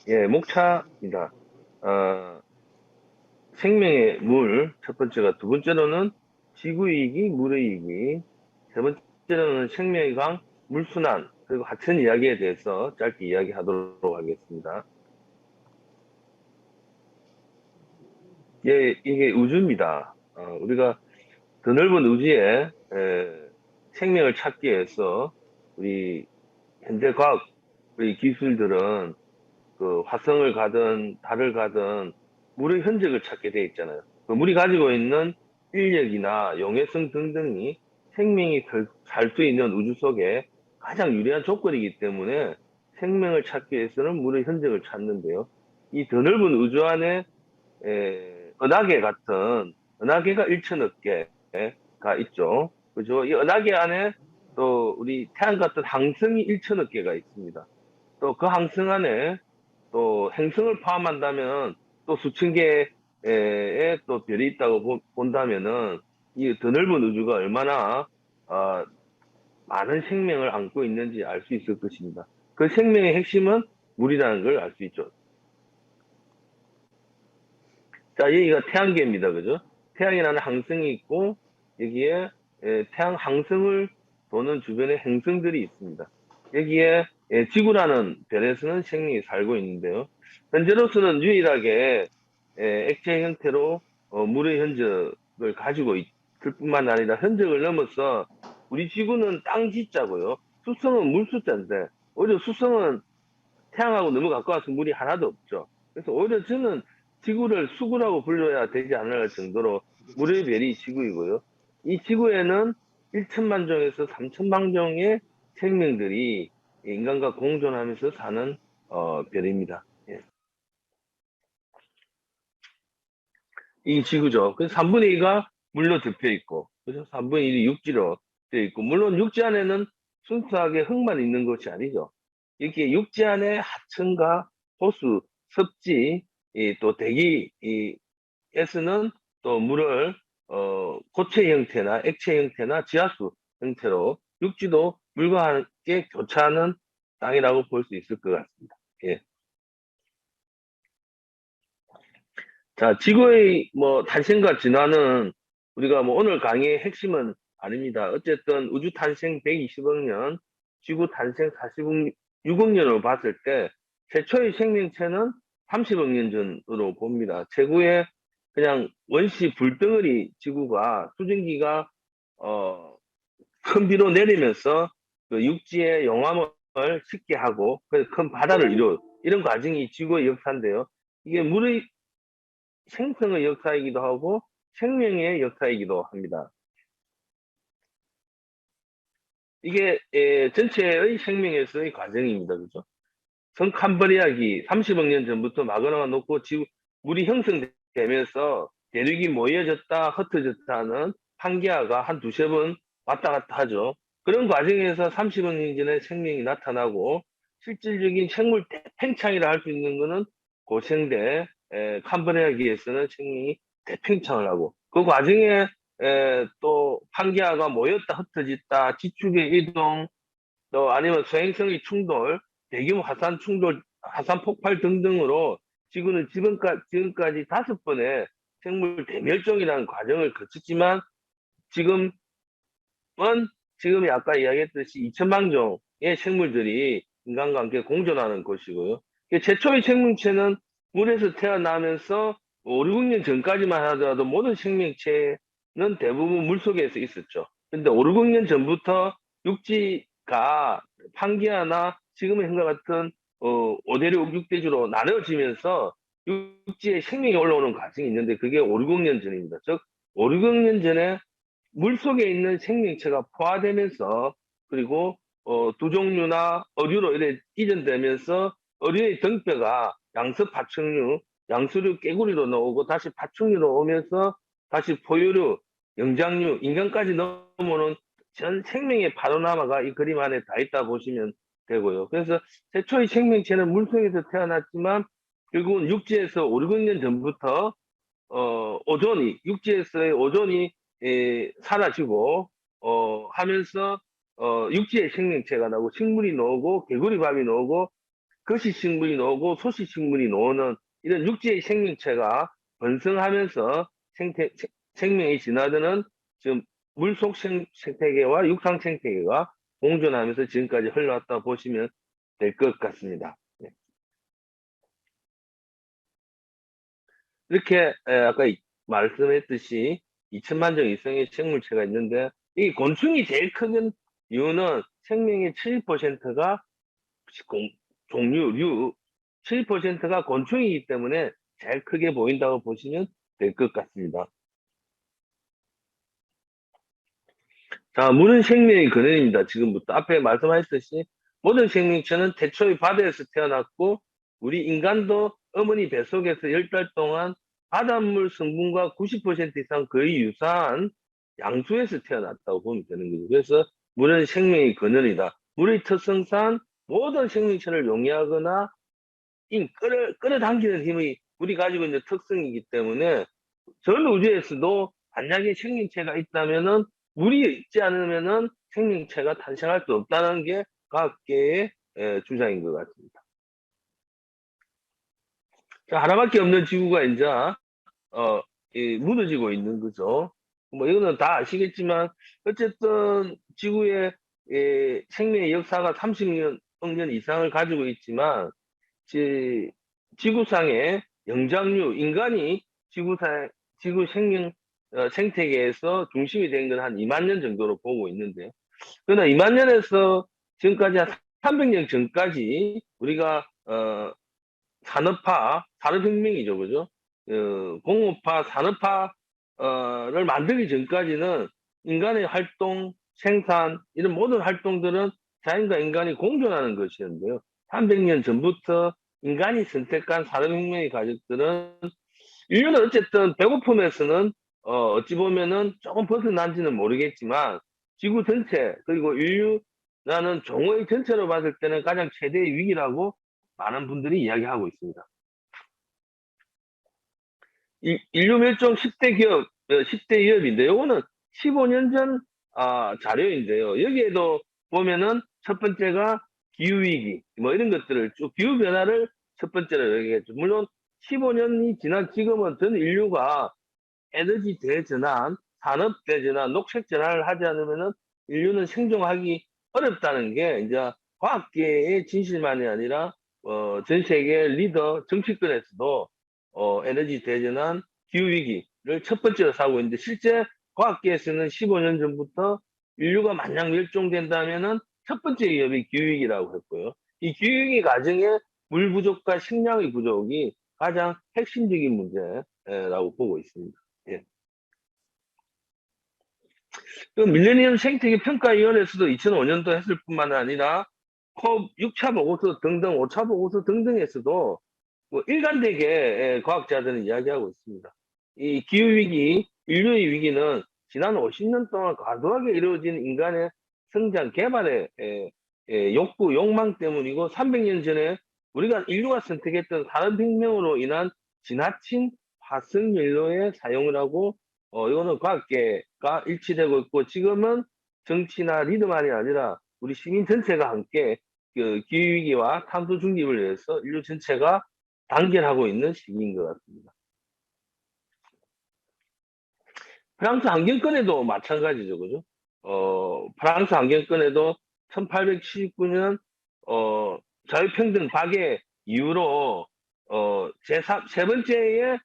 예, 목차입니다. 어, 생명의 물, 첫 번째가, 두 번째로는 지구이기, 물의이기, 세 번째로는 생명의 강, 물순환, 그리고 하천 이야기에 대해서 짧게 이야기하도록 하겠습니다. 예, 이게 우주입니다. 우리가 더 넓은 우주에 생명을 찾기 위해서 우리 현대 과학, 우리 기술들은 그 화성을 가든 달을 가든 물의 흔적을 찾게 돼 있잖아요. 그 물이 가지고 있는 인력이나 용해성 등등이 생명이 살 수 있는 우주 속에 가장 유리한 조건이기 때문에 생명을 찾기 위해서는 물의 흔적을 찾는데요. 이 더 넓은 우주 안에 은하계 같은 은하계가 1천억 개가 있죠. 그죠? 이 은하계 안에 또 우리 태양 같은 항성이 1천억 개가 있습니다. 또 그 항성 안에 또 행성을 포함한다면 또 수천 개의 또 별이 있다고 본다면은 이 더 넓은 우주가 얼마나 어, 많은 생명을 안고 있는지 알 수 있을 것입니다. 그 생명의 핵심은 물이라는 걸 알 수 있죠. 자, 여기가 태양계입니다. 그죠? 태양이라는 항성이 있고 여기에 태양 항성을 도는 주변에 행성들이 있습니다. 여기에 지구라는 별에서는 생명이 살고 있는데요. 현재로서는 유일하게 액체 형태로 물의 흔적을 가지고 있을 뿐만 아니라 흔적을 넘어서 우리 지구는 땅 지자고요. 수성은 물 숫자인데 오히려 수성은 태양하고 너무 가까워서 물이 하나도 없죠. 그래서 오히려 저는 지구를 수구라고 불러야 되지 않을 정도로 물의 별이 지구이고요. 이 지구에는 1천만 종에서 3천만 종의 생명들이 인간과 공존하면서 사는 별입니다. 예. 이 지구죠. 그래서 3분의 2가 물로 덮여 있고, 그래서 3분의 1이 육지로 되어 있고, 물론 육지 안에는 순수하게 흙만 있는 것이 아니죠. 이렇게 육지 안에 하천과 호수, 습지, 또 대기에서는 또 물을 고체 형태나 액체 형태나 지하수 형태로 육지도 물과 함께 교차하는 땅이라고 볼 수 있을 것 같습니다. 예. 자, 지구의 뭐 탄생과 진화는 우리가 뭐 오늘 강의의 핵심은 아닙니다. 어쨌든 우주 탄생 120억 년, 지구 탄생 46억 년으로 봤을 때 최초의 생명체는 30억 년 전으로 봅니다. 최고의 그냥 원시 불덩어리 지구가 수증기가 어, 큰 비로 내리면서 그 육지의 용암을 식게 하고 그래서 큰 바다를 이룬 이런 과정이 지구의 역사인데요. 이게 물의 생성의 역사이기도 하고 생명의 역사이기도 합니다. 이게 전체의 생명에서의 과정입니다. 그죠? 성캄브리아기 30억 년 전부터 마그마가 녹고 지구 물이 형성되면서 대륙이 모여졌다 흩어졌다 하는 판기아가 한 두세 번 왔다 갔다 하죠. 그런 과정에서 30억 년 전에 생명이 나타나고 실질적인 생물 팽창이라 할 수 있는 것은 고생대 캄브리아기에서는 생명이 대팽창을 하고 그 과정에 또 판기아가 모였다 흩어졌다 지축의 이동 또 아니면 소행성의 충돌, 대규모 화산 충돌, 화산 폭발 등등으로 지구는 지금까지 5번의 생물 대멸종이라는 과정을 거쳤지만 지금은 지금 아까 이야기했듯이 2천만 종의 생물들이 인간과 함께 공존하는 것이고요. 최초의 생명체는 물에서 태어나면서 5, 6년 전까지만 하더라도 모든 생명체는 대부분 물 속에서 있었죠. 근데 5, 6년 전부터 육지가 판기아나 지금의 현과 같은 5대륙 6대주로 나눠지면서 육지에 생명이 올라오는 과정이 있는데 그게 5, 6년 전입니다. 즉 5, 6년 전에 물속에 있는 생명체가 포화되면서 그리고 두 종류나 어류로 이래 이전되면서 어류의 등뼈가 양서 파충류, 양수류 깨구리로 나오고 다시 파충류로 오면서 다시 포유류, 영장류, 인간까지 넘어오는 전 생명의 파노라마가 이 그림 안에 다 있다 보시면 되고요. 그래서 최초의 생명체는 물속에서 태어났지만 결국은 육지에서 5, 6년 전부터 육지에서의 오존이 사라지고 하면서 육지의 생명체가 나오고 식물이 나오고 개구리밥이 나오고 거시식물이 나오고 소시식물이 나오는 이런 육지의 생명체가 번성하면서 생명이 진화되는 지금 물속 생태계와 육상 생태계가 공존하면서 지금까지 흘러왔다 보시면 될 것 같습니다. 네. 이렇게 아까 말씀했듯이 2천만 종 이상의 생물체가 있는데 이 곤충이 제일 큰 이유는 생명의 70%가 종류 7%가 곤충이기 때문에 제일 크게 보인다고 보시면 될 것 같습니다. 자, 물은 생명의 근원입니다. 지금부터 앞에 말씀하셨듯이 모든 생명체는 태초의 바다에서 태어났고 우리 인간도 어머니 뱃속에서 10달 동안 바닷물 성분과 90% 이상 거의 유사한 양수에서 태어났다고 보면 되는 거죠. 그래서 물은 생명의 근원이다. 물의 특성상 모든 생명체를 용이하거나 끌어당기는 힘이 우리 가지고 있는 특성이기 때문에 전 우주에서도 만약에 생명체가 있다면은 물이 있지 않으면은 생명체가 탄생할 수 없다는 게 과학계의 주장인 것 같습니다. 자, 하나밖에 없는 지구가 이제 무너지고 있는 거죠. 뭐 이거는 다 아시겠지만 어쨌든 지구의 생명의 역사가 30년 년 이상을 가지고 있지만 지구상의 영장류, 인간이 지구 생태계에서 중심이 된 건 한 2만 년 정도로 보고 있는데, 그러나 2만 년에서 지금까지 한 300년 전까지 우리가, 산업혁명이죠, 그죠? 공업화, 산업화를 만들기 전까지는 인간의 활동, 생산, 이런 모든 활동들은 자연과 인간이 공존하는 것이었는데요. 300년 전부터 인간이 선택한 산업혁명의 가족들은 인류는 어쨌든 배고픔에서는 어찌 보면은 조금 벗어난지는 모르겠지만 지구 전체 그리고 인류라는 종의 전체로 봤을 때는 가장 최대의 위기라고 많은 분들이 이야기하고 있습니다. 인류 멸종 10대 기업, 10대 기업인데 요거는 15년 전 자료인데요. 여기에도 보면은 첫 번째가 기후위기, 뭐 이런 것들을 쭉, 기후변화를 첫 번째로 얘기했죠. 물론 15년이 지난 지금은 전 인류가 에너지 대전환, 산업 대전환, 녹색 전환을 하지 않으면은 인류는 생존하기 어렵다는 게 이제 과학계의 진실만이 아니라 전 세계 리더 정치권에서도 에너지 대전환, 기후 위기를 첫 번째로 사고 있는데 실제 과학계에서는 15년 전부터 인류가 만약 멸종된다면은 첫 번째 위협이 기후 위기라고 했고요. 이 기후 위기 과정에 물 부족과 식량의 부족이 가장 핵심적인 문제라고 보고 있습니다. 예. 그 밀레니엄 생태계 평가위원회에서도 2005년도 했을 뿐만 아니라 컵 6차 보고서 등등 5차 보고서 등등에서도 뭐 일관되게 과학자들은 이야기하고 있습니다. 이 기후위기, 인류의 위기는 지난 50년 동안 과도하게 이루어진 인간의 성장, 개발의 욕구, 욕망 때문이고 300년 전에 우리가 인류가 선택했던 산업혁명으로 인한 지나친 화석연료의 사용을 하고 이거는 과학계가 일치되고 있고 지금은 정치나 리더만이 아니라 우리 시민 전체가 함께 그 기후위기와 탄소 중립을 위해서 인류 전체가 단결하고 있는 시기인 것 같습니다. 프랑스 환경권에도 마찬가지죠, 그죠? 프랑스 환경권에도 1879년 자유평등 박애 이후로 세 번째의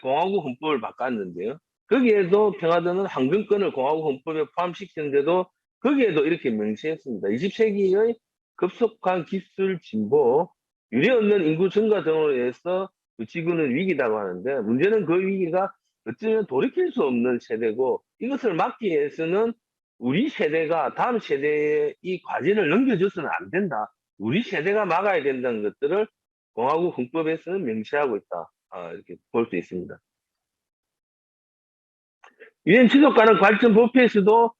공화국 헌법을 바꿨는데요. 거기에도 평화도는 환경권을 공화국 헌법에 포함시켰는데도 거기에도 이렇게 명시했습니다. 20세기의 급속한 기술 진보, 유례 없는 인구 증가 등으로 인해서 그 지구는 위기다고 하는데 문제는 그 위기가 어쩌면 돌이킬 수 없는 세대고 이것을 막기 위해서는 우리 세대가 다음 세대에 이 과제를 넘겨줘서는 안 된다. 우리 세대가 막아야 된다는 것들을 공화국 헌법에서는 명시하고 있다. 이렇게 볼 수 있습니다. 유엔 지속 가능 발전 법회에서도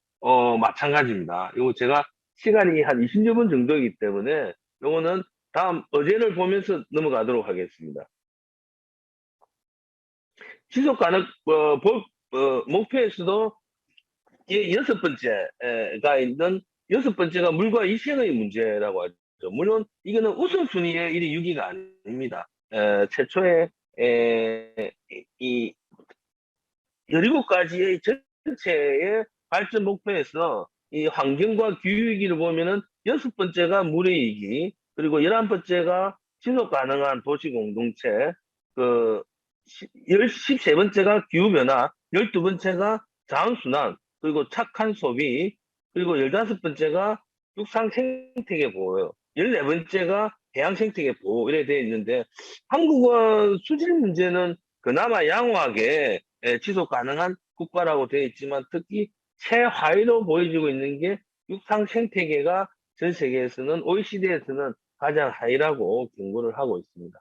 마찬가지입니다. 이거 제가 시간이 한 20여 분 정도이기 때문에 이거는 다음 어제를 보면서 넘어가도록 하겠습니다. 지속 가능 법 목표에서도 여섯 번째가 있는 여섯 번째가 물과 위생의 문제라고 하죠. 물론 이거는 우선순위의 1위 6위가 아닙니다. 최초에 이 17가지의 전체의 발전 목표에서 이 환경과 기후위기를 보면은 6번째가 물의 위기, 그리고 11번째가 지속 가능한 도시 공동체, 그 13번째가 기후변화, 12번째가 자원순환, 그리고 착한 소비, 그리고 15번째가 육상 생태계 보호요. 14번째가 해양 생태계 보호, 이래 되어 있는데, 한국은 수질 문제는 그나마 양호하게 지속 가능한 국가라고 되어 있지만, 특히 최하위로 보여지고 있는 게 육상 생태계가 전 세계에서는 OECD에서는 가장 하위라고 경고를 하고 있습니다.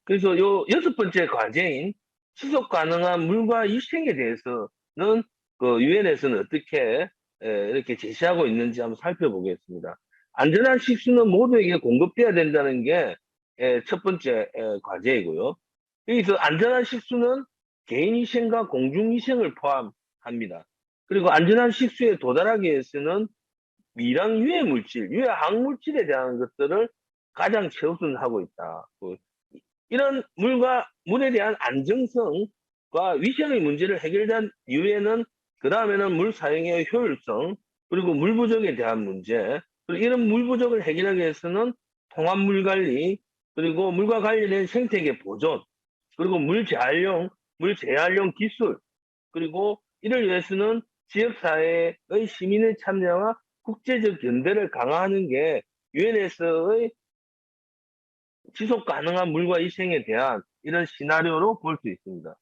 그래서 요 6번째 과제인 지속 가능한 물과 위생에 대해서는 그 유엔에서는 어떻게 이렇게 제시하고 있는지 한번 살펴보겠습니다. 안전한 식수는 모두에게 공급돼야 된다는 게 첫 번째 과제이고요. 여기서 안전한 식수는 개인 위생과 공중 위생을 포함합니다. 그리고 안전한 식수에 도달하기 위해서는 미량 유해 물질, 유해 항물질에 대한 것들을 가장 최우선하고 있다. 이런 물에 대한 안정성과 위생의 문제를 해결한 이후에는 그 다음에는 물 사용의 효율성, 그리고 물 부족에 대한 문제, 그리고 이런 물 부족을 해결하기 위해서는 통합물 관리, 그리고 물과 관련된 생태계 보존, 그리고 물 재활용 기술, 그리고 이를 위해서는 지역사회의 시민의 참여와 국제적 연대를 강화하는 게 유엔에서의 지속 가능한 물과 위생에 대한 이런 시나리오로 볼 수 있습니다.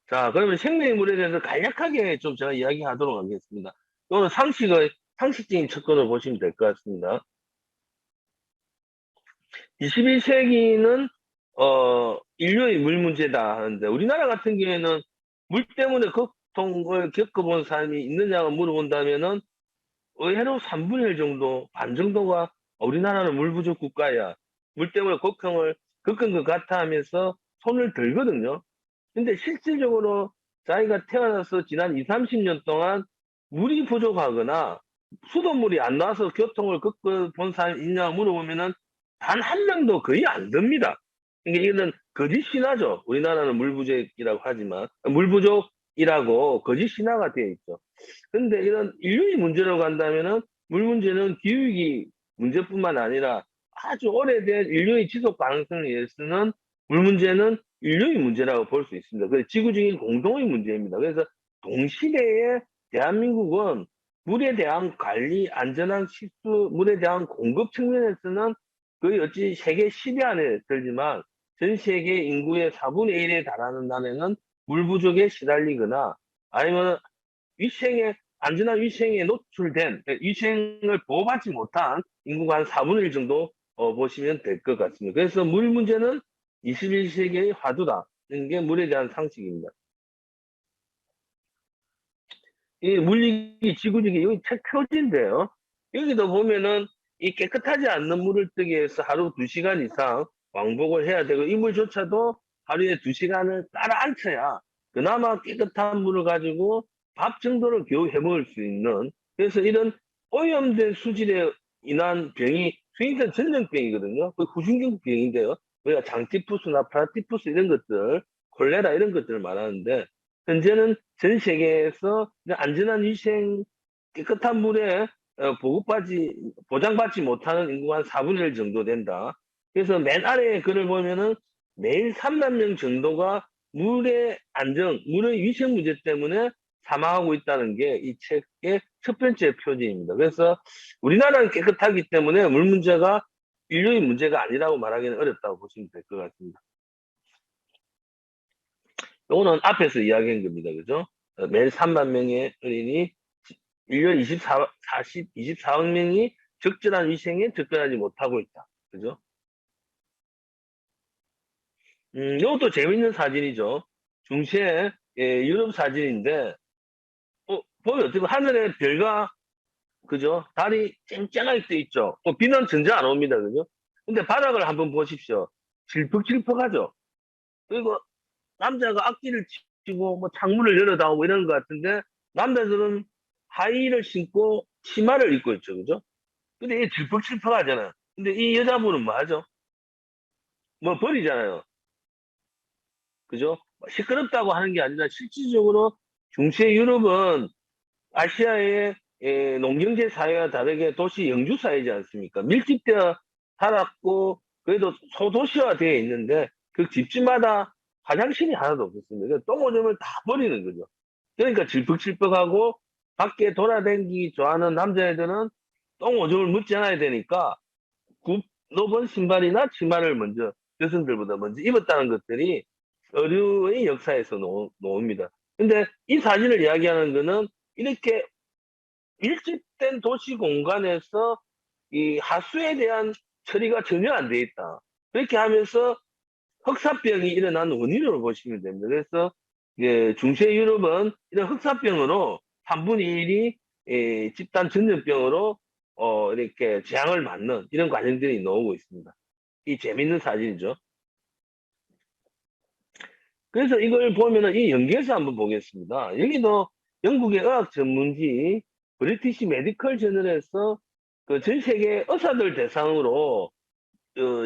자, 그러면 생명의 물에 대해서 간략하게 좀 제가 이야기하도록 하겠습니다. 이거는 상식적인 접근을 보시면 될 것 같습니다. 21세기는 인류의 물 문제다 하는데, 우리나라 같은 경우에는 물 때문에 고통을 겪어본 사람이 있느냐고 물어본다면은 의외로 3분의 1 정도, 반 정도가 우리나라는 물 부족 국가야, 물 때문에 고통을 겪은 것 같아 하면서 손을 들거든요. 근데 실질적으로 자기가 태어나서 지난 2, 30년 동안 물이 부족하거나 수돗물이 안 나와서 교통을 겪어본 사람이 있냐고 물어보면은 단 한 명도 거의 안 듭니다. 그러니까 이거는 거짓 신화죠. 우리나라는 물 부족이라고 하지만, 물 부족이라고 거짓 신화가 되어 있죠. 근데 이런 인류의 문제라고 한다면은 물 문제는 기후위기 문제뿐만 아니라 아주 오래된 인류의 지속 가능성을 위해서는 물 문제는 인류의 문제라고 볼 수 있습니다. 그 지구적인 공동의 문제입니다. 그래서 동시대에 대한민국은 물에 대한 관리, 안전한 식수, 물에 대한 공급 측면에서는 거의 어찌 세계 10위 안에 들지만 전 세계 인구의 4분의 1에 달하는 나라는 물 부족에 시달리거나 아니면 안전한 위생에 노출된, 위생을 보호받지 못한 인구가 한 4분의 1 정도 보시면 될 것 같습니다. 그래서 물 문제는 21세기의 화두다는 게 물에 대한 상식입니다. 이 물리기 지구지기 여기 책 표지인데요. 여기도 보면은 이 깨끗하지 않는 물을 뜨기 위해서 하루 2시간 이상 왕복을 해야 되고, 이 물조차도 하루에 2시간을 따라 앉혀야 그나마 깨끗한 물을 가지고 밥 정도를 겨우 해먹을 수 있는, 그래서 이런 오염된 수질에 인한 병이 스윈슨 전염병이거든요. 그 후진경 병인데요. 우리가 장티푸스나 파라티푸스 이런 것들, 콜레라 이런 것들을 말하는데, 현재는 전 세계에서 안전한 위생, 깨끗한 물에 보장받지 못하는 인구가 한 4분의 1 정도 된다. 그래서 맨 아래에 글을 보면은 매일 3만 명 정도가 물의 안정, 물의 위생 문제 때문에 사망하고 있다는 게 이 책의 첫 번째 표지입니다. 그래서 우리나라는 깨끗하기 때문에 물 문제가 인류의 문제가 아니라고 말하기는 어렵다고 보시면 될 것 같습니다. 요거는 앞에서 이야기한 겁니다. 그죠? 매일 3만 명의 어린이, 1년 24억 명이 적절한 위생에 접근하지 못하고 있다. 그죠? 이것도 재밌는 사진이죠. 중시의 유럽 사진인데, 보면 어떻게 하늘에 별과, 그죠? 달이 쨍쨍하게 떠 있죠. 비는 전혀 안 옵니다. 그죠? 근데 바닥을 한번 보십시오. 질퍽질퍽하죠? 그리고 남자가 악기를 치고 뭐 창문을 열어다오고 이런 것 같은데 남자들은 하이힐을 신고 치마를 입고 있죠, 그죠? 근데 이게 질퍽질퍽하잖아요. 근데 이 여자분은 뭐 하죠? 뭐 버리잖아요, 그죠? 시끄럽다고 하는 게 아니라 실질적으로 중세 유럽은 아시아의 농경제 사회와 다르게 도시 영주 사회지 않습니까? 밀집되어 살았고 그래도 소도시화 되어 있는데 그 집집마다 화장실이 하나도 없었습니다. 그래서 똥오줌을 다 버리는 거죠. 그러니까 질퍽질퍽하고 밖에 돌아다니기 좋아하는 남자애들은 똥오줌을 묻지 않아야 되니까 굽 높은 신발이나 치마를 먼저 여성들보다 먼저 입었다는 것들이 어류의 역사에서 나옵니다. 근데 이 사진을 이야기하는 거는 이렇게 밀집된 도시 공간에서 이 하수에 대한 처리가 전혀 안 돼 있다. 그렇게 하면서 흑사병이 일어난 원인으로 보시면 됩니다. 그래서 중세 유럽은 이런 흑사병으로 3분의 1이 집단 전염병으로 이렇게 재앙을 맞는 이런 과정들이 나오고 있습니다. 이 재밌는 사진이죠. 그래서 이걸 보면은 이 연계해서 한번 보겠습니다. 여기도 영국의 의학 전문지 브리티시 메디컬 저널에서 그 전 세계 의사들 대상으로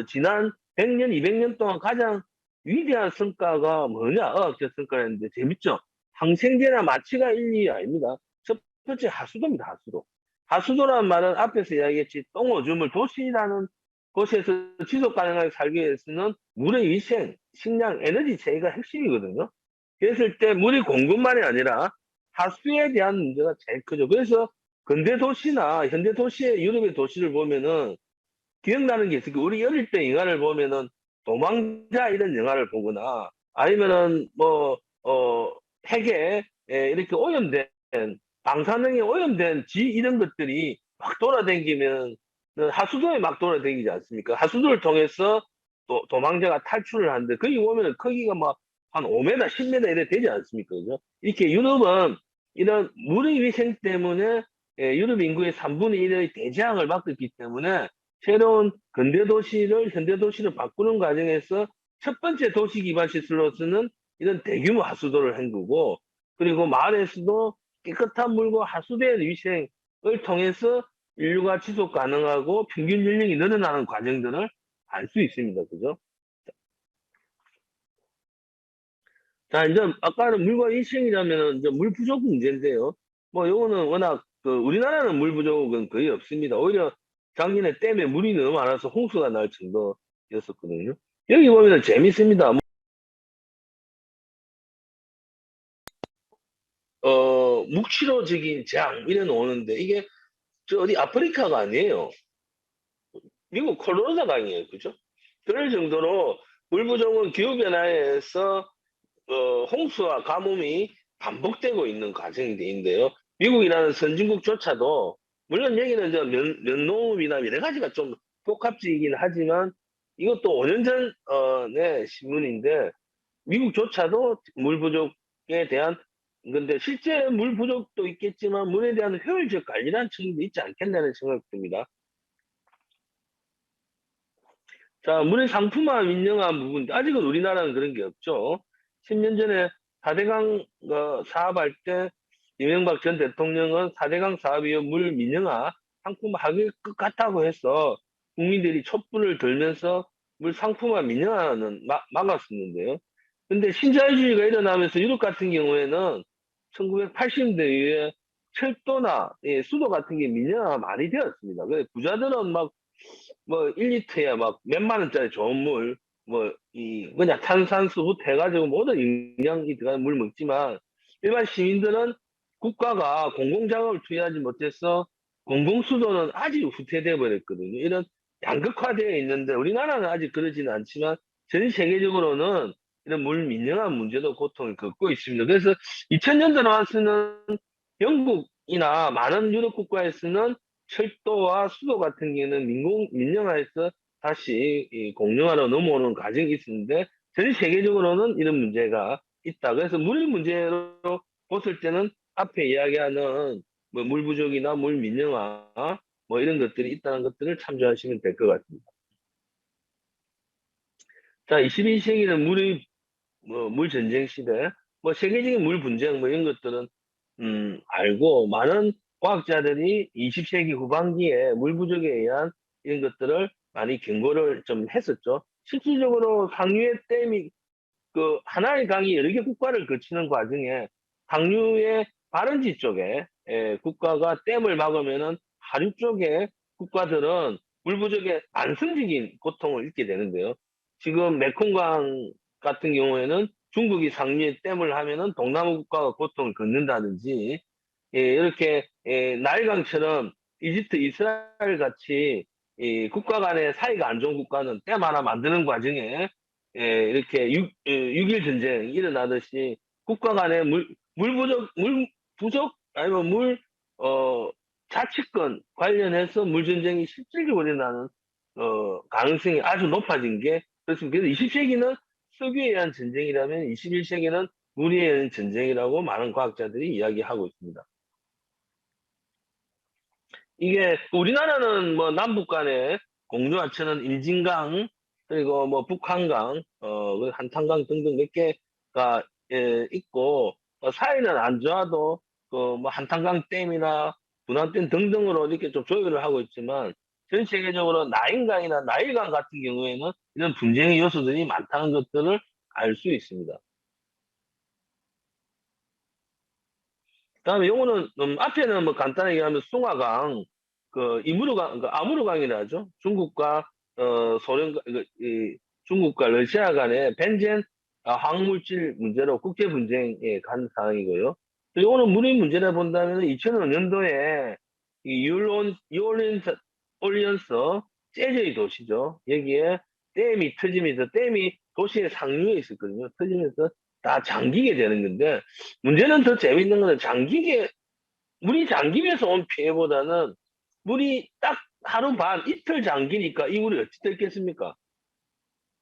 지난 100년, 200년 동안 가장 위대한 성과가 뭐냐? 의학적 성과였는데 재밌죠? 항생제나 마취가 1, 2위 아닙니다. 첫 번째 하수도입니다. 하수도. 하수도라는 말은 앞에서 이야기했지 똥오줌을 도시라는 곳에서 지속 가능하게 살기 위해서는 물의 위생, 식량, 에너지 체계가 핵심이거든요. 그랬을 때 물이 공급만이 아니라 하수에 대한 문제가 제일 크죠. 그래서 근대 도시나 현대 도시의 유럽의 도시를 보면은 기억나는 게 있어요. 우리 어릴 때 영화를 보면은 도망자 이런 영화를 보거나 아니면은 핵에 이렇게 오염된 방사능에 오염된 지 이런 것들이 막 돌아다니면 하수도에 막 돌아다니지 않습니까? 하수도를 통해서 도망자가 탈출을 하는데 거기 보면은 크기가 막 한 5m, 10m 이래 되지 않습니까? 그죠? 이렇게 유럽은 이런 물의 위생 때문에 유럽 인구의 3분의 1의 대재앙을 맡고 있기 때문에 새로운 근대 도시를 현대 도시로 바꾸는 과정에서 첫 번째 도시 기반 시설로서는 이런 대규모 하수도를 한 거고, 그리고 마을에서도 깨끗한 물과 하수도의 위생을 통해서 인류가 지속 가능하고 평균 연령이 늘어나는 과정들을 알 수 있습니다. 그죠? 자, 이제 아까는 물과 위생이라면 이제 물 부족 문제인데요. 뭐 요거는 워낙 우리나라는 물 부족은 거의 없습니다. 오히려 작년에 댐에 물이 너무 많아서 홍수가 날 정도였었거든요. 여기 보면 재밌습니다. 묵시로적인 장 이런 오는데 이게 저 어디 아프리카가 아니에요. 미국 콜로라도 강이에요. 그죠? 그럴 정도로 물 부족은 기후변화에서 홍수와 가뭄이 반복되고 있는 과정이 돼있는데요. 미국이라는 선진국조차도 물론 여기는 면농업이나 여러 가지가 좀 복합적이긴 하지만 이것도 5년 전 네, 신문인데 미국조차도 물 부족에 대한 근데 실제 물 부족도 있겠지만 물에 대한 효율적 관리라는 측면도 있지 않겠냐는 생각이 듭니다. 자, 물의 상품화 민영화 부분, 아직은 우리나라는 그런 게 없죠. 10년 전에 4대강 사업할 때 이명박 전 대통령은 4대강 사업 이후 물 민영화 상품화할 것 같다고 해서 국민들이 촛불을 들면서 물 상품화 민영화는 막았었는데요. 근데 신자유주의가 일어나면서 유럽 같은 경우에는 1980년대 이후에 철도나 수도 같은 게 민영화가 많이 되었습니다. 그래서 부자들은 막 뭐 1리터에 막 몇만 원짜리 좋은 물, 뭐, 그냥 탄산수부터 해가지고 모든 영양이 들어가는 물 먹지만, 일반 시민들은 국가가 공공자금을 투여하지 못해서 공공수도는 아직 후퇴돼 버렸거든요. 이런 양극화되어 있는데, 우리나라는 아직 그러지는 않지만, 전 세계적으로는 이런 물 민영화 문제도 고통을 겪고 있습니다. 그래서 2000년대 나와서는 영국이나 많은 유럽 국가에서는 철도와 수도 같은 경우는 민영화해서 다시 이 공영화로 넘어오는 과정이 있었는데 전 세계적으로는 이런 문제가 있다. 그래서 물 문제로 봤을 때는 앞에 이야기하는 뭐 물 부족이나 물 민영화 뭐 이런 것들이 있다는 것들을 참조하시면 될 것 같습니다. 자, 22세기는 물 전쟁 시대. 뭐 세계적인 물 분쟁 뭐 이런 것들은 알고 많은 과학자들이 20세기 후반기에 물 부족에 의한 이런 것들을 많이 경고를 좀 했었죠. 실질적으로 상류의 댐이 그 하나의 강이 여러 개 국가를 거치는 과정에 상류의 발원지 쪽에 국가가 댐을 막으면은 하류 쪽에 국가들은 물 부족에 만성적인 고통을 잊게 되는데요. 지금 메콩강 같은 경우에는 중국이 상류에 댐을 하면은 동남아 국가가 고통을 겪는다든지 이렇게 나일강처럼 이집트, 이스라엘 같이 이 국가 간의 사이가 안 좋은 국가는 댐 하나 만드는 과정에 이렇게 6.1 전쟁이 일어나듯이 국가 간의 물 부족 아니면 자치권 관련해서 물 전쟁이 실질적으로 일어나는 가능성이 아주 높아진 게 그렇습니다. 그래서 20세기는 석유에 의한 전쟁이라면 21세기는 물에 의한 전쟁이라고 많은 과학자들이 이야기하고 있습니다. 이게 우리나라는 뭐 남북 간에 공유하천은 임진강 그리고 뭐 북한강, 그 한탄강 등등 몇 개가 있고 사이는 안 좋아도 그 뭐 한탄강 댐이나 분화댐 등등으로 이렇게 좀 조율을 하고 있지만 전 세계적으로 나인강이나 나일강 같은 경우에는 이런 분쟁의 요소들이 많다는 것들을 알 수 있습니다. 그다음에 요거는 앞에는 뭐 간단하게 하면 숭화강, 그 이무르강, 그 아무르강이라 하죠. 중국과 소련, 중국과 러시아 간의 벤젠 화학물질 문제로 국제 분쟁에 간 상황이고요. 또 요거는 물의 문제를 본다면 2005년도에 이 올리언스 재즈의 도시죠. 여기에 댐이 터지면서 댐이 도시의 상류에 있었거든요. 터지면서 다 잠기게 되는 건데 문제는 더 재밌는 거는 물이 잠기면서 온 피해보다는 물이 딱 하루 반, 이틀 잠기니까 이 물이 어찌 됐겠습니까?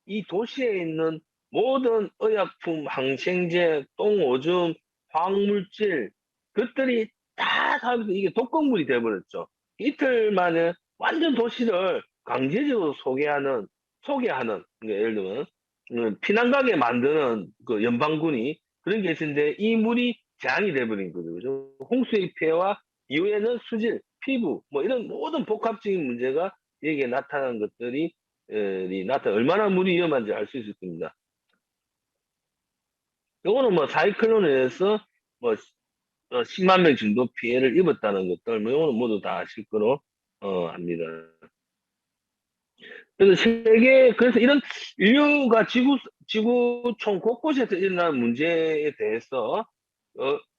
이 도시에 있는 모든 의약품, 항생제, 똥오줌, 화학물질, 것들이 다 사면서 이게 독극물이 돼버렸죠. 이틀 만에 완전 도시를 강제적으로 소개하는, 그러니까 예를 들면, 피난가게 만드는 그 연방군이 그런 게 있었는데 이 물이 재앙이 돼버린 거죠. 그죠? 홍수의 피해와 이후에는 수질, 피부, 뭐 이런 모든 복합적인 문제가 여기에 나타난 것들이 얼마나 물이 위험한지 알 수 있을 겁니다. 요거는 뭐 사이클론에 의해서 뭐 10만 명 정도 피해를 입었다는 것들, 뭐 요거는 모두 다 아실 거로 합니다. 그래서 이런 인류가 지구촌 곳곳에서 일어나는 문제에 대해서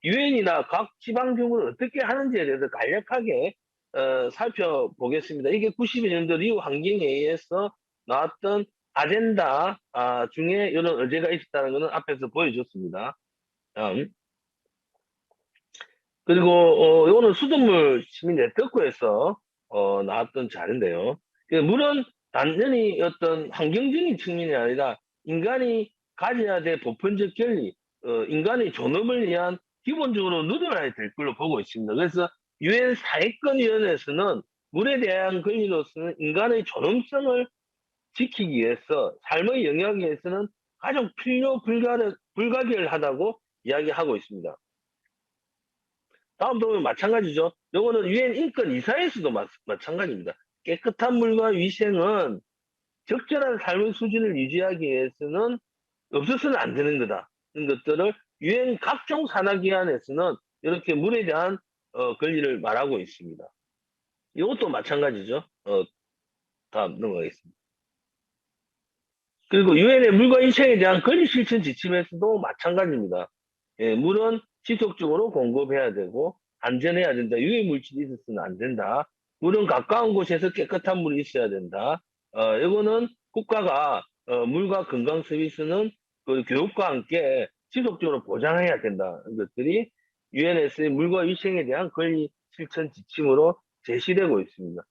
유엔이나 각 지방정부는 어떻게 하는지에 대해서 간략하게 살펴보겠습니다. 이게 92년도 리우 환경회의에서 나왔던 아젠다 중에 이런 의제가 있었다는 것은 앞에서 보여줬습니다. 다음. 그리고 이거는 수돗물 시민 네트워크에서 나왔던 자료인데요. 물은 단순히 어떤 환경적인 측면이 아니라 인간이 가져야 될 보편적 권리, 인간의 존엄을 위한 기본적으로 누려야 될 걸로 보고 있습니다. 그래서 유엔 사회권위원회에서는 물에 대한 권리로서는 인간의 존엄성을 지키기 위해서 삶의 영역에서는 가장 불가결하다고 이야기하고 있습니다. 다음 부분 마찬가지죠. 요거는 유엔 인권 이사회에서도 마찬가지입니다. 깨끗한 물과 위생은 적절한 삶의 수준을 유지하기 위해서는 없어서는 안 되는 거다. 이런 것들을 유엔 각종 산하기관에서는 이렇게 물에 대한 권리를 말하고 있습니다. 이것도 마찬가지죠. 다음 넘어가겠습니다. 그리고 유엔의 물과 위생에 대한 권리 실천 지침에서도 마찬가지입니다. 물은 지속적으로 공급해야 되고 안전해야 된다. 유해 물질이 있어서는 안 된다. 물은 가까운 곳에서 깨끗한 물이 있어야 된다. 이거는 국가가 물과 건강 서비스는 그 교육과 함께 지속적으로 보장해야 된다. 이것들이 유엔에서의 물과 위생에 대한 권리 실천 지침으로 제시되고 있습니다.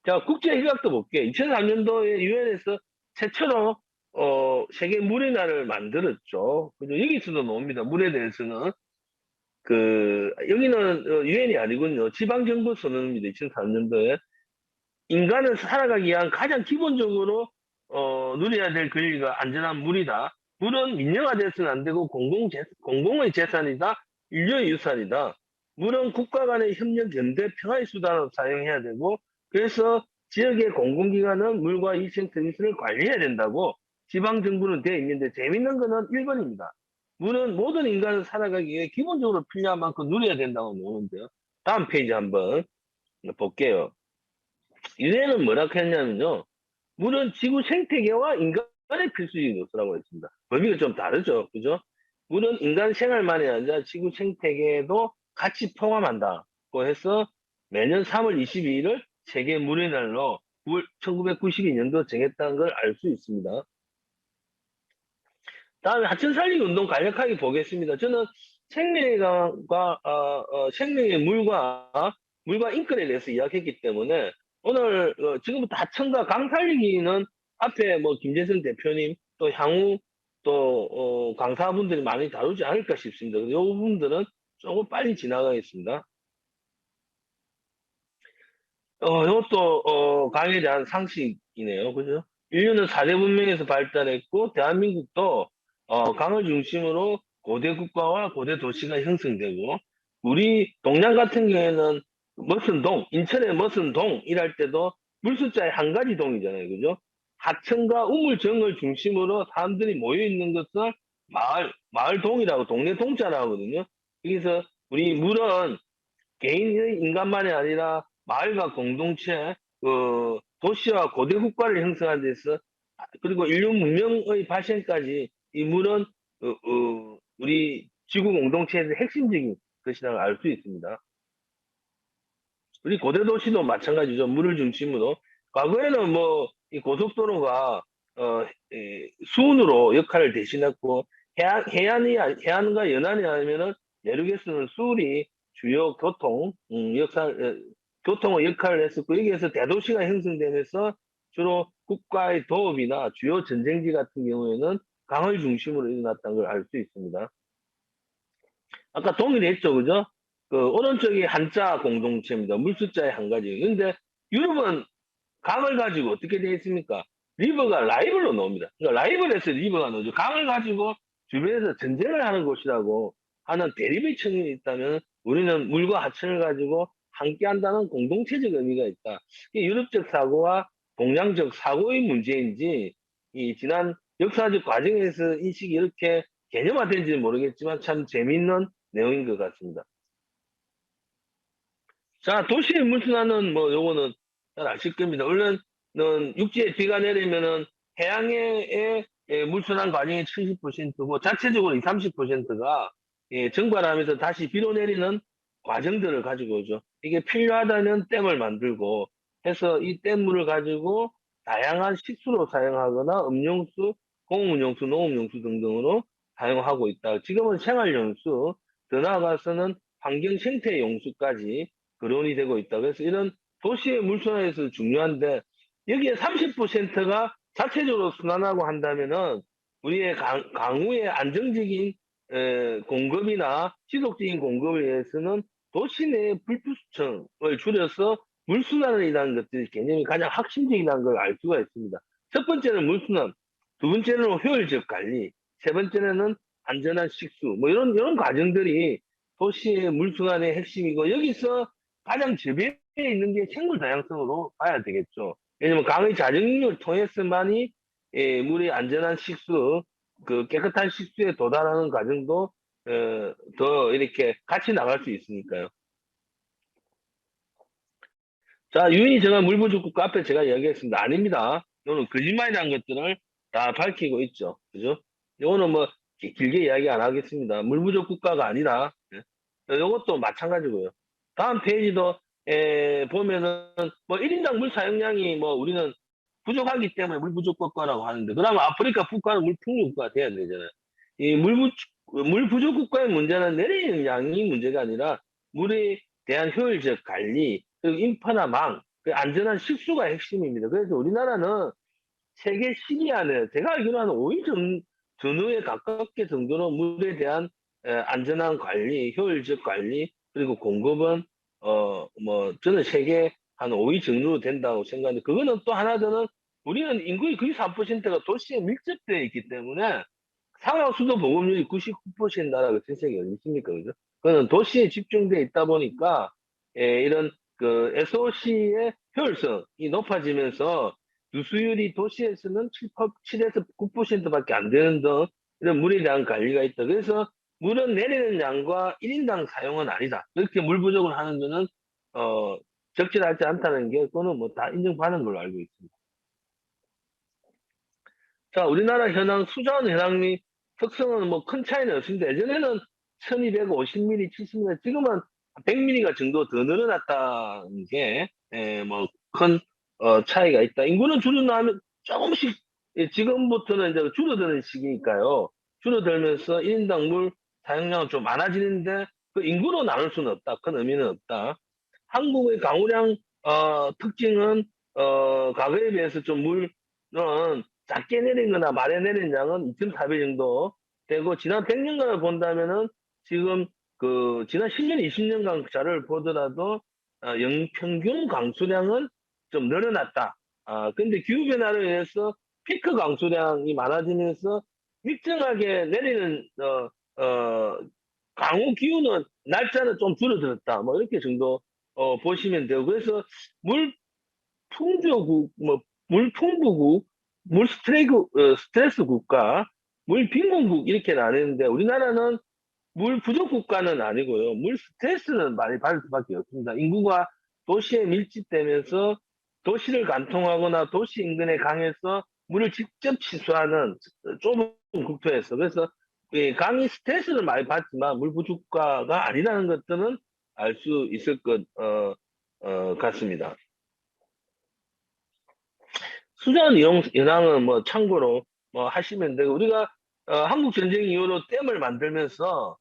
자, 국제협약도 볼게요. 2003년도에 유엔에서 최초로 세계 물의 날을 만들었죠. 그죠? 여기서도 나옵니다. 물에 대해서는 여기는 유엔이 아니군요. 지방정부 선언입니다. 2003년도에 인간은 살아가기 위한 가장 기본적으로 누려야 될 권리가 안전한 물이다. 물은 민영화돼서는 안 되고 공공의 재산이다, 인류의 유산이다. 물은 국가 간의 협력, 연대, 평화의 수단으로 사용해야 되고, 그래서 지역의 공공기관은 물과 위생 서비스를 관리해야 된다고 지방정부는 되어 있는데, 재밌는 거는 1번입니다. 물은 모든 인간을 살아가기 위해 기본적으로 필요한 만큼 누려야 된다고 나오는데요. 다음 페이지 한번 볼게요. 유엔은 뭐라고 했냐면요. 물은 지구 생태계와 인간의 필수적인 요소라고 했습니다. 범위가 좀 다르죠. 그죠? 물은 인간 생활만이 아니라 지구 생태계도 같이 포함한다고 해서 매년 3월 22일을 세계 물의 날로 1992년도 정했다는 걸 알 수 있습니다. 다음에 하천 살리기 운동 간략하게 보겠습니다. 저는 생명의 물과 인권에 대해서 이야기했기 때문에 오늘 지금부터 하천과 강 살리기는 앞에 뭐 김재성 대표님 또 향후 또 강사분들이 많이 다루지 않을까 싶습니다. 이 부분들은 조금 빨리 지나가겠습니다. 이것도 강에 대한 상식이네요. 그죠? 인류는 4대 문명에서 발달했고 대한민국도 강을 중심으로 고대 국가와 고대 도시가 형성되고 우리 동양 같은 경우에는 머선동, 인천의 머선동 일할 때도 물숫자의 한 가지 동이잖아요. 그죠? 하천과 우물정을 중심으로 사람들이 모여 있는 것을 마을동이라고 동네 동자라고 하거든요. 그래서 우리 물은 개인의 인간만이 아니라 마을과 공동체, 도시와 고대 국가를 형성하는 데서 그리고 인류 문명의 발생까지 이 물은 우리 지구 공동체에서 핵심적인 것이라고 알 수 있습니다. 우리 고대 도시도 마찬가지죠. 물을 중심으로. 과거에는 뭐 이 고속도로가 수운으로 역할을 대신했고 해안과 연안이 아니면은 내륙에서는 수울이 주요 교통의 역할을 했었고 여기에서 대도시가 형성되면서 주로 국가의 도읍이나 주요 전쟁지 같은 경우에는 강을 중심으로 일어났다는 걸 알 수 있습니다. 아까 동일했죠, 그죠? 그 오른쪽이 한자 공동체입니다. 물숫자의 한 가지. 근데 유럽은 강을 가지고 어떻게 되어 있습니까? 리버가 라이벌로 나옵니다. 그러니까 라이벌에서 리버가 나오죠. 강을 가지고 주변에서 전쟁을 하는 곳이라고 하는 대립의 측면이 있다면 우리는 물과 하천을 가지고 함께 한다는 공동체적 의미가 있다. 이게 유럽적 사고와 동양적 사고의 문제인지 이 지난 역사적 과정에서 인식이 이렇게 개념화된지는 모르겠지만 참 재미있는 내용인 것 같습니다. 자, 도시의 물순환은 뭐 요거는 잘 아실 겁니다. 원래는 육지에 비가 내리면은 해양의 물순환 과정이 70%고 자체적으로 20, 30%가 증발하면서 다시 비로 내리는 과정들을 가지고 오죠. 이게 필요하다면 댐을 만들고 해서 이 댐물을 가지고 다양한 식수로 사용하거나 음용수, 공업용수, 농업용수 등등으로 사용하고 있다. 지금은 생활용수, 더 나아가서는 환경 생태 용수까지 거론이 되고 있다. 그래서 이런 도시의 물순환에서 중요한데 여기에 30%가 자체적으로 순환하고 한다면은 우리의 강우의 안정적인 공급이나 지속적인 공급을 위해서는 도시 내 불필수층을 줄여서 물순환을 이라는 것들이 개념이 가장 핵심적이라는 걸 알 수가 있습니다. 첫 번째는 물순환, 두 번째는 효율적 관리, 세 번째는 안전한 식수, 뭐 이런 과정들이 도시의 물순환의 핵심이고 여기서 가장 주변에 있는 게 생물 다양성으로 봐야 되겠죠. 왜냐면 강의 자정률을 통해서만이 물의 안전한 식수, 그 깨끗한 식수에 도달하는 과정도 더 이렇게 같이 나갈 수 있으니까요. 자, 유엔이 정한 물 부족 국가 앞에 제가 이야기했습니다. 아닙니다. 이거는 거짓말이라는 것들을 다 밝히고 있죠. 그죠? 이거는 뭐 길게 이야기 안 하겠습니다. 물 부족 국가가 아니라 이것도 마찬가지고요. 다음 페이지도 보면은 뭐 1인당 물 사용량이 뭐 우리는 부족하기 때문에 물 부족 국가라고 하는데 그러면 아프리카 국가는 물 풍요 국가가 돼야 되잖아요. 이 물 부족 국가의 문제는 내리는 양이 문제가 아니라 물에 대한 효율적 관리 그리고 인프라 그 안전한 식수가 핵심입니다. 그래서 우리나라는 세계 10위 안에 제가 알기로는 5위 전후에 가깝게 정도로 물에 대한 안전한 관리, 효율적 관리, 그리고 공급은 뭐 저는 세계 한 5위 정도 된다고 생각하는데 그거는 또 하나 더는 우리는 인구의 거의 3%가 도시에 밀집되어 있기 때문에 상하 수도 보급률이 99% 나라가 전세계 어디 있습니까? 그죠? 그거는 도시에 집중돼 있다 보니까, 이런 그 SOC의 효율성이 높아지면서 누수율이 도시에서는 7에서 9%밖에 안 되는 등 이런 물에 대한 관리가 있다. 그래서 물은 내리는 양과 1인당 사용은 아니다. 이렇게 물 부족을 하는 거는 적절하지 않다는 게 그거는 뭐 다 인정받는 걸로 알고 있습니다. 자, 우리나라 현황 수자원 현황이 특성은 뭐 큰 차이는 없습니다. 예전에는 1250mm, 70mm, 지금은 100mm가 정도 더 늘어났다는 게, 뭐, 큰, 차이가 있다. 인구는 줄어나면 조금씩, 지금부터는 이제 줄어드는 시기니까요. 줄어들면서 1인당 물 사용량은 좀 많아지는데, 그 인구로 나눌 수는 없다. 큰 의미는 없다. 한국의 강우량, 특징은, 과거에 비해서 좀 물은 작게 내린 거나 말에 내린 양은 2.4배 정도 되고, 지난 100년간을 본다면은 지금 지난 10년, 20년간 자료를 보더라도 영평균 강수량은 좀 늘어났다. 근데 기후변화로 인해서 피크 강수량이 많아지면서 일정하게 내리는 강우 기후는 날짜는 좀 줄어들었다. 뭐 이렇게 정도 보시면 되고, 그래서 물 풍조국, 뭐, 물 풍부국, 스트레스 국가, 물 빈곤국 이렇게 나뉘는데 우리나라는 물 부족 국가는 아니고요. 물 스트레스는 많이 받을 수밖에 없습니다. 인구가 도시에 밀집되면서 도시를 관통하거나 도시 인근의 강에서 물을 직접 취수하는 좁은 국토에서 그래서 이 강이 스트레스를 많이 받지만 물 부족 국가가 아니라는 것들은 알 수 있을 것 같습니다. 수자원 이용 현황은 뭐 참고로 뭐 하시면 되고 우리가 한국 전쟁 이후로 댐을 만들면서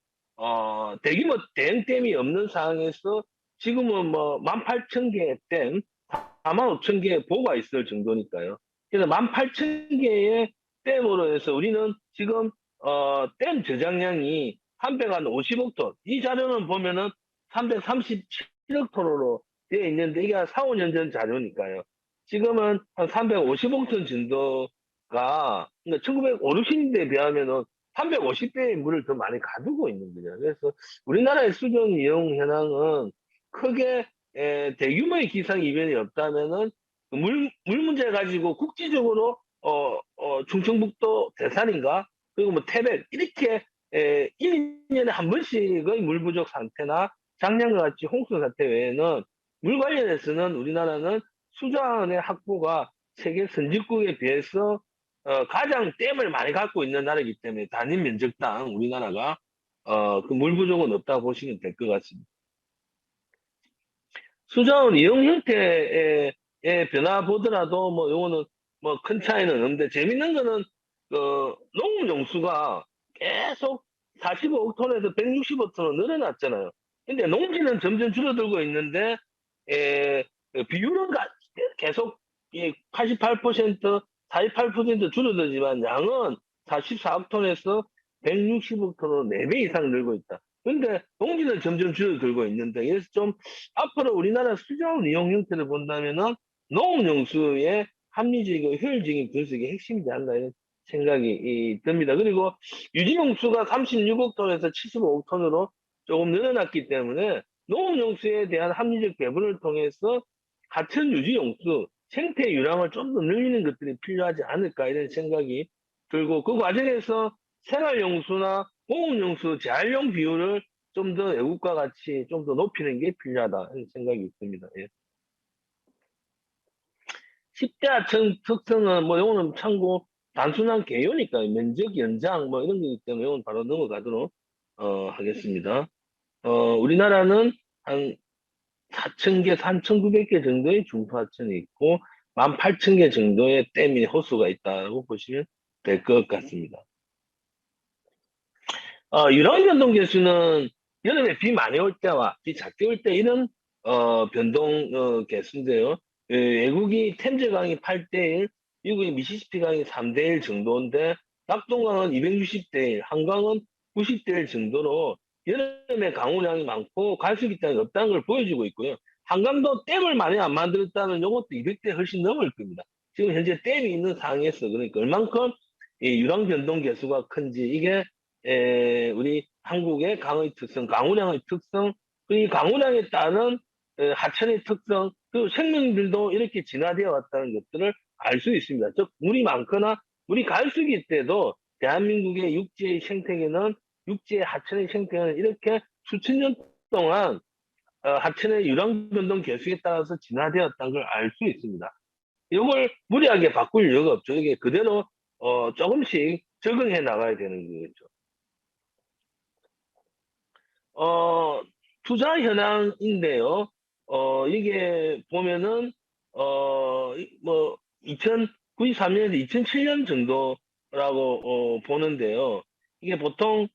대규모 대형댐이 없는 상황에서 지금은 뭐 18,000개의 댐, 45,000개의 보가 있을 정도니까요. 그래서 18,000개의 댐으로 해서 우리는 지금 댐 저장량이 350억 톤. 이 자료는 보면은 337억 톤으로 되어 있는데 이게 4, 5년 전 자료니까요. 지금은 한 350억 톤 정도가, 그러니까 1950, 60년대에 비하면은 350배의 물을 더 많이 가두고 있는 거죠. 그래서 우리나라의 수정 이용 현황은 크게 대규모의 기상 이변이 없다면은 물 문제 가지고 국지적으로 충청북도 대산인가 그리고 뭐 태백 이렇게 1, 2년에 한 번씩의 물 부족 상태나 작년과 같이 홍수 사태 외에는 물 관련해서는 우리나라는 수자원의 확보가 세계 선진국에 비해서 가장 댐을 많이 갖고 있는 나라이기 때문에 단위 면적당 우리나라가 그 물 부족은 없다고 보시면 될 것 같습니다. 수자원 이용 형태의 변화 보더라도 뭐 요거는 뭐 큰 차이는 없는데 재밌는 거는 농업 용수가 계속 45억 톤에서 165억 톤으로 늘어났잖아요. 근데 농지는 점점 줄어들고 있는데 비율은 계속 88%, 48% 줄어들지만 양은 44억 톤에서 160억 톤으로 4배 이상 늘고 있다. 근데 농지는 점점 줄어들고 있는데 그래서 좀 앞으로 우리나라 수자원 이용 형태를 본다면은 농업용수의 합리적이고 효율적인 분석이 핵심이지 않나 이런 생각이 듭니다. 그리고 유지용수가 36억 톤에서 75억 톤으로 조금 늘어났기 때문에 농업용수에 대한 합리적 배분을 통해서 같은 유지용수 생태 유량을 좀 더 늘리는 것들이 필요하지 않을까 이런 생각이 들고 그 과정에서 생활용수나 공업용수 재활용 비율을 좀 더 외국과 같이 좀 더 높이는 게 필요하다 하는 생각이 있습니다. 예. 10대 하청 특성은 뭐 이거는 참고 단순한 개요니까 면적 연장 뭐 이런 거기 때문에 이건 바로 넘어가도록 하겠습니다. 우리나라는 한 4,000개, 3,900개 정도의 중소하천이 있고 18,000개 정도의 댐이 호수가 있다고 보시면 될 것 같습니다. 유랑변동 개수는 여름에 비 많이 올 때와 비 작게 올 때 이런 변동 개수인데요. 외국이 템즈강이 8대1, 미국이 미시시피강이 3대1 정도인데 낙동강은 260대1, 한강은 90대1 정도로 여름에 강우량이 많고 갈수기 땅이 없다는 걸 보여주고 있고요. 한강도 댐을 많이 안 만들었다는 이것도 200대 훨씬 넘을 겁니다. 지금 현재 댐이 있는 상황에서 그러니까 얼만큼 이 유랑 변동 계수가 큰지, 이게 우리 한국의 강의 특성, 강우량의 특성, 이 강우량에 따른 하천의 특성, 그리고 생명들도 이렇게 진화되어 왔다는 것들을 알 수 있습니다. 즉 물이 많거나 물이 갈수기 때도 대한민국의 육지의 생태계는, 육지의 하천의 생태계는 이렇게 수천 년 동안 하천의 유랑 변동 계수에 따라서 진화되었다는 걸 알 수 있습니다. 이걸 무리하게 바꿀 이유가 없죠. 이게 그대로 조금씩 적응해 나가야 되는 거겠죠. 어, 투자 현황인데요. 이게 보면은, 뭐, 2093년에서 2007년 정도라고, 보는데요. 이게 보통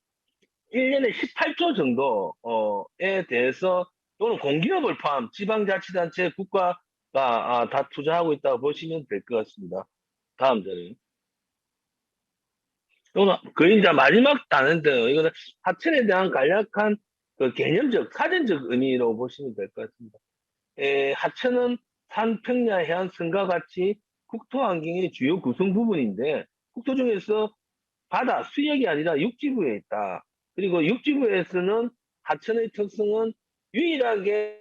1년에 18조 정도에 대해서, 또는 공기업을 포함 지방자치단체, 국가가 다 투자하고 있다고 보시면 될 것 같습니다. 다음 자료. 또는 거의 이제 마지막 단어인데요. 이거는 하천에 대한 간략한 그 개념적, 사전적 의미로 보시면 될 것 같습니다. 하천은 산, 평야, 해안, 섬과 같이 국토 환경의 주요 구성 부분인데, 국토 중에서 바다, 수역이 아니라 육지부에 있다. 그리고 육지부에서는 하천의 특성은 유일하게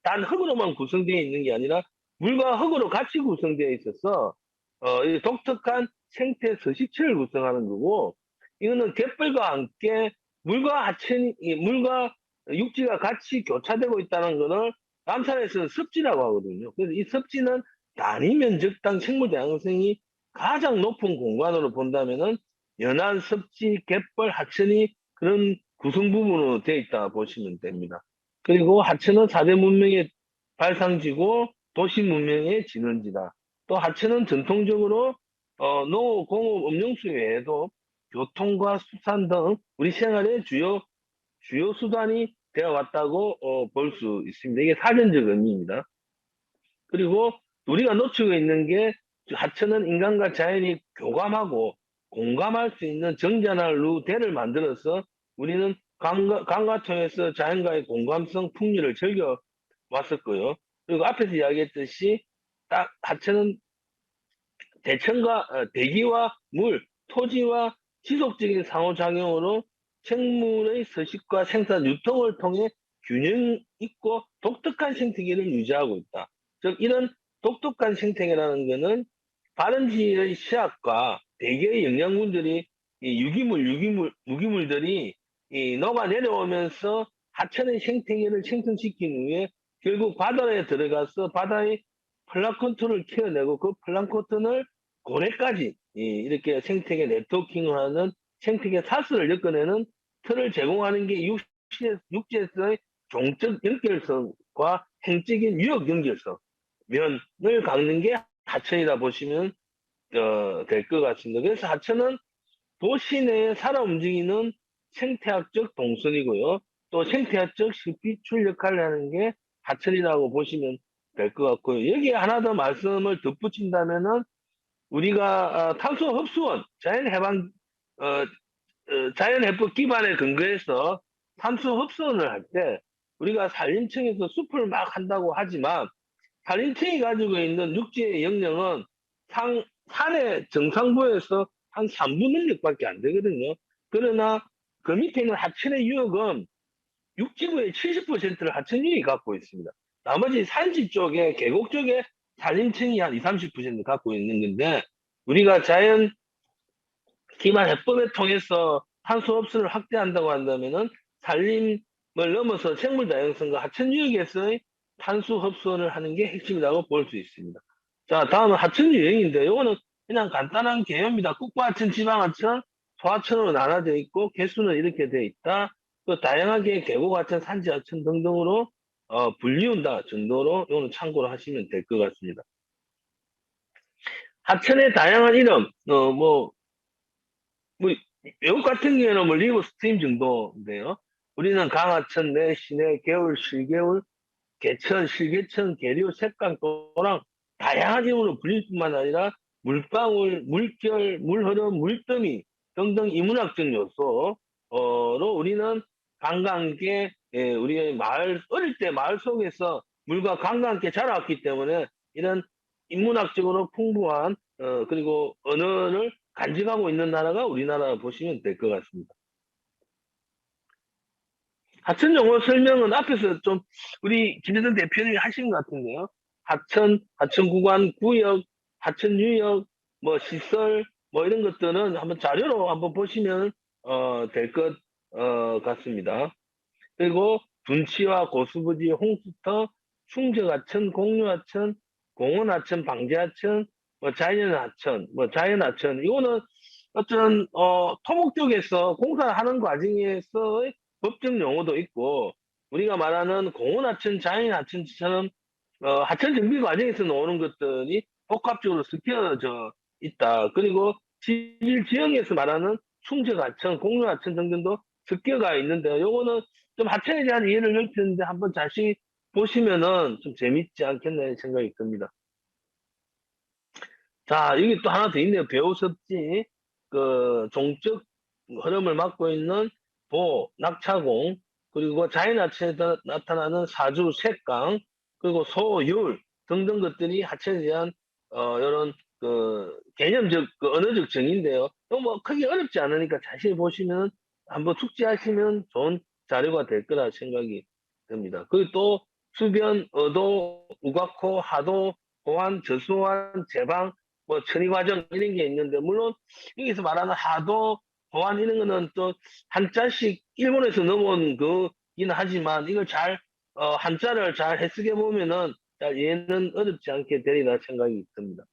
단 흙으로만 구성되어 있는 게 아니라 물과 흙으로 같이 구성되어 있어서 이 독특한 생태 서식체를 구성하는 거고, 이거는 갯벌과 함께 물과 하천이, 물과 육지가 같이 교차되고 있다는 것을 남산에서는 습지라고 하거든요. 그래서 이 습지는 단위 면적당 생물 다양성이 가장 높은 공간으로 본다면은 연안, 습지, 갯벌, 하천이 그런 구성 부분으로 되어 있다 보시면 됩니다. 그리고 하천은 4대 문명의 발상지고 도시 문명의 진원지다. 또 하천은 전통적으로 농업, 공업, 음용수 외에도 교통과 수산 등 우리 생활의 주요 수단이 되어 왔다고 볼 수 있습니다. 이게 사전적 의미입니다. 그리고 우리가 놓치고 있는 게, 하천은 인간과 자연이 교감하고 공감할 수 있는 정자나 루대를 만들어서 우리는 강과 통해서 자연과의 공감성 풍류를 즐겨 왔었고요. 그리고 앞에서 이야기했듯이 딱 하천은 대천과 대기와 물, 토지와 지속적인 상호작용으로 생물의 서식과 생산, 유통을 통해 균형 있고 독특한 생태계를 유지하고 있다. 즉 이런 독특한 생태계라는 것은 발원지의 씨앗과 대개의 영양분들이 이 무기물들이 녹아 내려오면서 하천의 생태계를 생성시킨 후에 결국 바다에 들어가서 바다의 플랑크톤을 키워내고 그 플랑크톤을 고래까지 이렇게 생태계 네트워킹을 하는 생태계 사슬을 엮어내는 틀을 제공하는 게 육지에서의 종적 연결성과 행적인 유역 연결성, 면을 갖는 게 하천이다 보시면 될 것 같습니다. 그래서 하천은 도시 내에 살아 움직이는 생태학적 동선이고요. 또 생태학적 실비출 역할을 하는 게 하천이라고 보시면 될 것 같고요. 여기에 하나 더 말씀을 덧붙인다면은 우리가 탄소 흡수원, 자연해법 기반에 근거해서 탄소 흡수원을 할 때 우리가 산림청에서 숲을 막 한다고 하지만 산림청이 가지고 있는 육지의 영역은 산의 정상부에서 한 3분 능력밖에 안 되거든요. 그러나 그 밑에 있는 하천의 유역은 육지부의 70%를 하천유역이 갖고 있습니다. 나머지 산지 쪽에, 계곡 쪽에 산림청이 한 20, 30% 갖고 있는 건데, 우리가 자연 기반 해법을 통해서 탄소 흡수를 확대한다고 한다면은 산림을 넘어서 생물 다양성과 하천 유역에서의 탄소 흡수를 하는 게 핵심이라고 볼 수 있습니다. 자, 다음은 하천 유형인데, 요거는 그냥 간단한 개요입니다. 국가하천, 지방하천, 소하천으로 나눠져 있고 개수는 이렇게 되어 있다. 또 다양하게 계곡하천, 산지하천 등등으로 분리운다 정도로 요거는 참고로 하시면 될 것 같습니다. 하천의 다양한 이름, 뭐, 외국 같은 경우에는 뭐 리버 스트림 정도인데요. 우리는 강하천, 내, 시내, 개울, 실개울, 개천, 실개천, 계류, 색강, 도랑 다양한 이름으로 불릴 뿐만 아니라 물방울, 물결, 물흐름, 물더미 등등 인문학적 요소로 우리는 강과 함께 우리의 어릴 때 마을 속에서 물과 강과 함께 자라왔기 때문에 이런 인문학적으로 풍부한 그리고 언어를 간직하고 있는 나라가 우리나라 보시면 될 것 같습니다. 하천 용어 설명은 앞에서 좀 우리 김대중 대표님이 하신 것 같은데요. 하천 구간, 구역, 하천 유역, 뭐 시설, 뭐 이런 것들은 한번 자료로 한번 보시면 될 것 같습니다. 그리고 둔치와 고수부지, 홍수터, 충적하천, 공유하천, 공원하천, 방제하천, 뭐 자연하천, 자연하천 이거는 어떤 토목 쪽에서 공사하는 과정에서의 법적 용어도 있고 우리가 말하는 공원하천, 자연하천처럼 하천 정비 과정에서 나오는 것들이 복합적으로 섞여져 있다. 그리고 지질 지형에서 말하는 충적하천, 공유하천 등등도 섞여가 있는데요. 요거는 좀 하천에 대한 이해를 넓히는데 한번 다시 보시면은 좀 재밌지 않겠나 생각이 듭니다. 자, 여기 또 하나 더 있네요. 배우섭지, 종적 흐름을 맡고 있는 낙차공, 그리고 자연하천에서 나타나는 사주, 색강, 그리고 소율 등등 것들이 하천에 대한, 이런, 개념적, 언어적 정의인데요. 뭐, 크게 어렵지 않으니까 자세히 보시면, 한번 숙지하시면 좋은 자료가 될 거라 생각이 듭니다. 그리고 또, 수변, 어도, 우각호, 하도, 호환, 저수환, 제방, 뭐 처리과정 이런 게 있는데 물론 여기서 말하는 하도 보안 이런 거는 또 한자씩 일본에서 넘어온 거긴 하지만 이걸 잘 한자를 잘 해석해 보면은 잘 이해는 어렵지 않게 되리라 생각이 듭니다.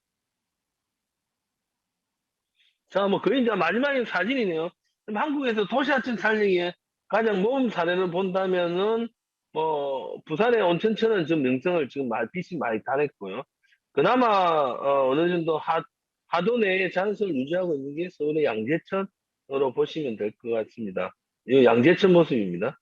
자, 뭐 거의 이제 마지막에 사진이네요. 그럼 한국에서 도시하천 살리기에 가장 모범 사례를 본다면은 뭐 부산의 온천천은 좀 명성을 지금 빛이 많이 달했고요. 그나마 어느 정도 하도 내에 잔설을 유지하고 있는 게 서울의 양재천으로 보시면 될 것 같습니다. 이 양재천 모습입니다.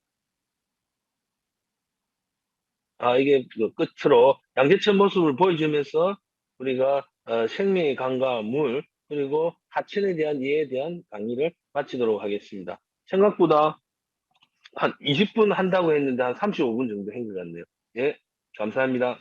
아, 이게 그 끝으로 양재천 모습을 보여주면서 우리가 생명의 강과 물, 그리고 하천에 대한 이해에 대한 강의를 마치도록 하겠습니다. 생각보다 한 20분 한다고 했는데 한 35분 정도 한 것 같네요. 예, 감사합니다.